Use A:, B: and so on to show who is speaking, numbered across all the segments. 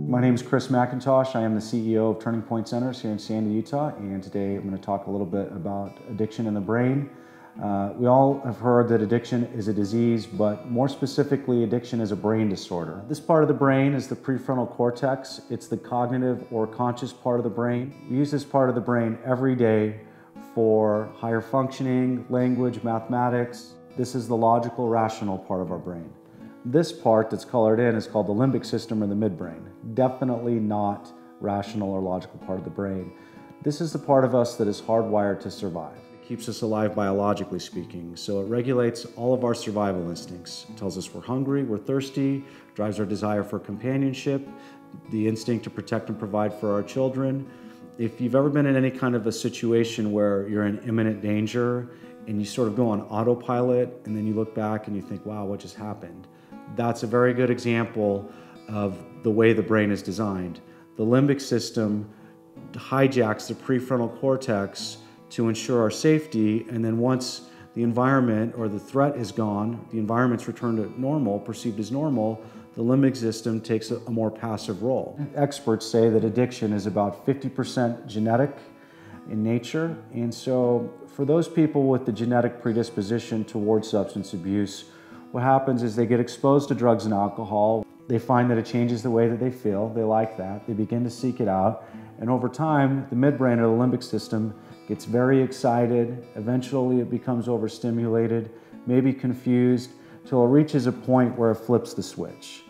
A: My name is Chris McIntosh. I am the CEO of Turning Point Centers here in Sandy, Utah, and today I'm going to talk a little bit about addiction in the brain. We all have heard that addiction is a disease, but more specifically, addiction is a brain disorder. This part of the brain is the prefrontal cortex. It's the cognitive or conscious part of the brain. We use this part of the brain every day for higher functioning, language, mathematics. This is the logical, rational part of our brain. This part that's colored in is called the limbic system or the midbrain. Definitely not rational or logical part of the brain. This is the part of us that is hardwired to survive. It keeps us alive biologically speaking, so it regulates all of our survival instincts. It tells us we're hungry, we're thirsty, drives our desire for companionship, the instinct to protect and provide for our children. If you've ever been in any kind of a situation where you're in imminent danger and you sort of go on autopilot and then you look back and you think, wow, what just happened? That's a very good example of the way the brain is designed. The limbic system hijacks the prefrontal cortex to ensure our safety, and then once the environment or the threat is gone, the environment's returned to normal, perceived as normal, the limbic system takes a more passive role. Experts say that addiction is about 50% genetic in nature, and so for those people with the genetic predisposition towards substance abuse, what happens is they get exposed to drugs and alcohol. They find that it changes the way that they feel. They like that. They begin to seek it out. And over time, the midbrain or the limbic system gets very excited. Eventually, it becomes overstimulated, maybe confused, till it reaches a point where it flips the switch.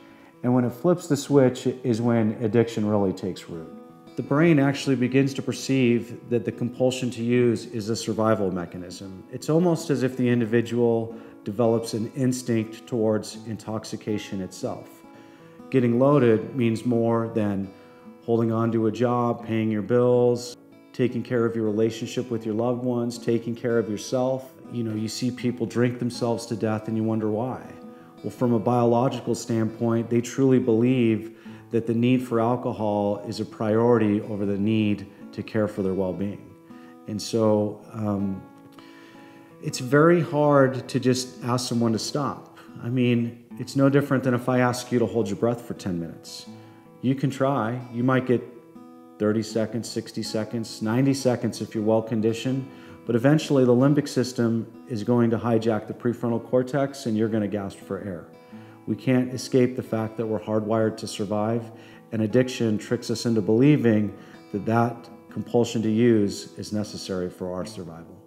A: And when it flips the switch is when addiction really takes root. The brain actually begins to perceive that the compulsion to use is a survival mechanism. It's almost as if the individual develops an instinct towards intoxication itself. Getting loaded means more than holding on to a job, paying your bills, taking care of your relationship with your loved ones, taking care of yourself. You know, you see people drink themselves to death and you wonder why. Well, from a biological standpoint, they truly believe that the need for alcohol is a priority over the need to care for their well-being. And so it's very hard to just ask someone to stop. I mean, it's no different than if I ask you to hold your breath for 10 minutes. You can try. You might get 30 seconds, 60 seconds, 90 seconds if you're well conditioned, but eventually the limbic system is going to hijack the prefrontal cortex and you're going to gasp for air. We can't escape the fact that we're hardwired to survive, and addiction tricks us into believing that that compulsion to use is necessary for our survival.